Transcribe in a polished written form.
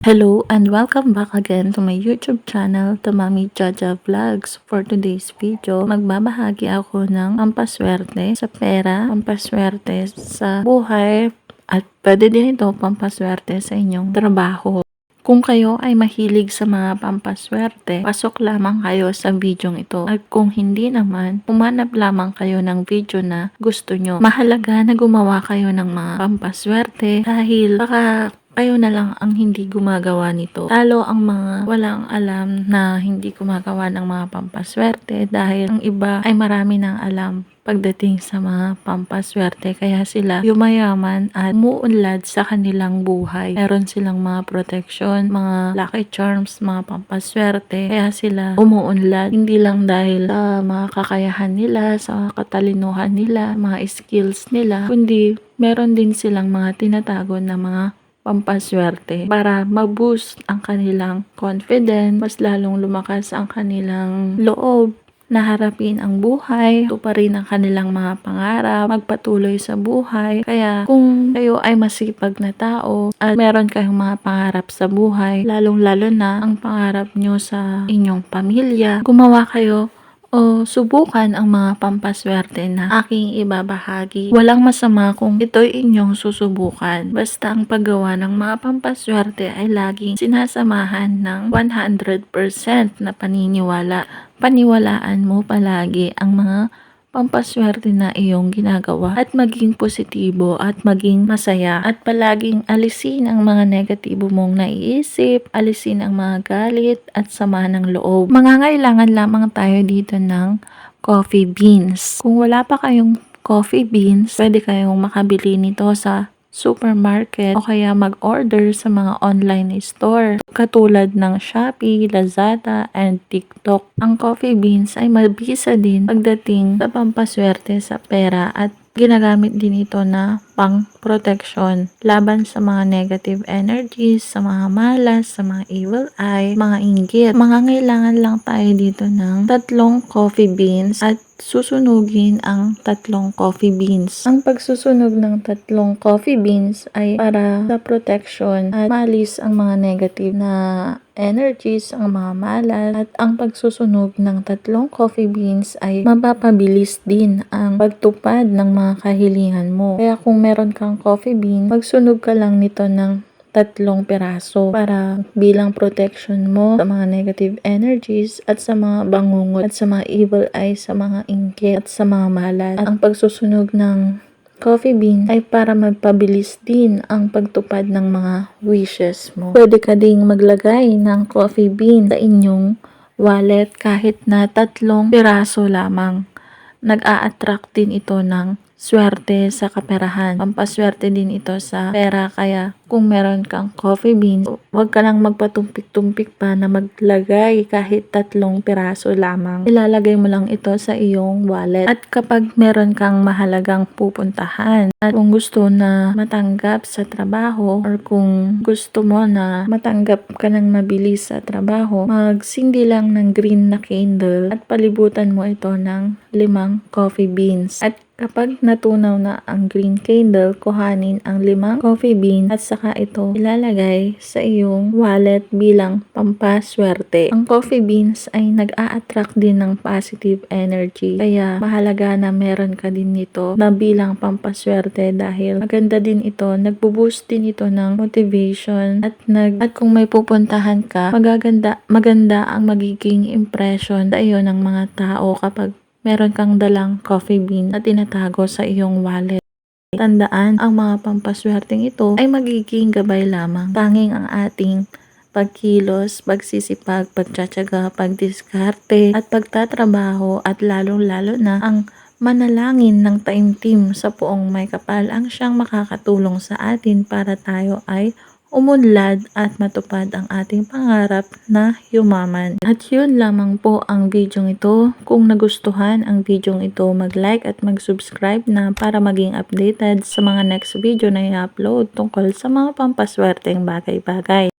Hello and welcome back again to my YouTube channel, to Mami Jaja Vlogs. For today's video, magbabahagi ako ng pampaswerte sa pera, pampaswerte sa buhay, at pwede din ito pampaswerte sa inyong trabaho. Kung kayo ay mahilig sa mga pampaswerte, pasok lamang kayo sa video ito. At kung hindi naman, humanap lamang kayo ng video na gusto nyo. Mahalaga na gumawa kayo ng mga pampaswerte dahil baka kayo na lang ang hindi gumagawa nito. Talo ang mga walang alam na hindi gumagawa ng mga pampaswerte dahil ang iba ay marami ng alam pagdating sa mga pampaswerte, kaya sila yumayaman at umuunlad sa kanilang buhay. Meron silang mga protection, mga lucky charms, mga pampaswerte, kaya sila umuunlad hindi lang dahil sa mga kakayahan nila, sa katalinuhan nila, mga skills nila, kundi meron din silang mga tinatago na mga pampaswerte para ma-boost ang kanilang confidence, mas lalong lumakas ang kanilang loob na harapin ang buhay, tuparin ang kanilang mga pangarap, magpatuloy sa buhay. Kaya kung kayo ay masipag na tao at meron kayong mga pangarap sa buhay, lalong-lalo na ang pangarap nyo sa inyong pamilya, gumawa kayo o subukan ang mga pampaswerte na aking ibabahagi. Walang masama kung ito'y inyong susubukan. Basta ang paggawa ng mga pampaswerte ay laging sinasamahan ng 100% na paniniwala. Paniwalaan mo palagi ang mga pampaswerte na iyong ginagawa at maging positibo at maging masaya at palaging alisin ang mga negatibo mong naiisip, alisin ang mga galit at sama ng loob. Mangangailangan lamang tayo dito ng coffee beans. Kung wala pa kayong coffee beans, pwede kayong makabili nito sa supermarket o kaya mag-order sa mga online store katulad ng Shopee, Lazada, and TikTok. Ang coffee beans ay mabisa din pagdating sa pampaswerte sa pera at ginagamit din ito na pang protection laban sa mga negative energies, sa mga malas, sa mga evil eye, mga inggit. Mangangailangan lang tayo dito ng 3 coffee beans at susunugin ang 3 coffee beans. Ang pagsusunog ng 3 coffee beans ay para sa protection at malis ang mga negative na energies, ang mga malas, at ang pagsusunog ng 3 coffee beans ay mapapabilis din ang pagtupad ng mga kahilingan mo. Kaya kung meron kang coffee bean, magsunog ka lang nito ng 3 piraso para bilang protection mo sa mga negative energies at sa mga bangungot at sa mga evil eye, sa mga inggit at sa mga malas. At ang pagsusunog ng coffee bean ay para magpabilis din ang pagtupad ng mga wishes mo. Pwede ka ding maglagay ng coffee bean sa inyong wallet kahit na 3 piraso lamang. Nag-a-attract din ito ng swerte sa kaperahan. Pampaswerte din ito sa pera, kaya kung meron kang coffee beans, huwag ka lang magpatumpik-tumpik pa na maglagay kahit 3 piraso lamang. Ilalagay mo lang ito sa iyong wallet. At kapag meron kang mahalagang pupuntahan at kung gusto na matanggap sa trabaho or kung gusto mo na matanggap ka ng mabilis sa trabaho, magsindi lang ng green na candle at palibutan mo ito ng 5 coffee beans. At kapag natunaw na ang green candle, kuhanin ang 5 coffee beans at saka ito ilalagay sa iyong wallet bilang pampaswerte. Ang coffee beans ay nag-a-attract din ng positive energy. Kaya mahalaga na meron ka din nito na bilang pampaswerte dahil maganda din ito, nagbo-boost din ito ng motivation at kung may pupuntahan ka, maganda ang magiging impression sa iyo ng mga tao kapag meron kang dalang coffee bean na tinatago sa iyong wallet. Tandaan, ang mga pampaswerteng ito ay magiging gabay lamang. Tanging ang ating pagkilos, pagsisipag, pagtsatsaga, pagdiskarte, at pagtatrabaho, at lalong-lalo na ang manalangin ng taimtim sa Poong May Kapal ang siyang makakatulong sa atin para tayo ay umunlad at matupad ang ating pangarap na yumaman. At yun lamang po ang video ito. Kung nagustuhan ang video ito, mag-like at mag-subscribe na para maging updated sa mga next video na i-upload tungkol sa mga pampaswerteng bagay-bagay.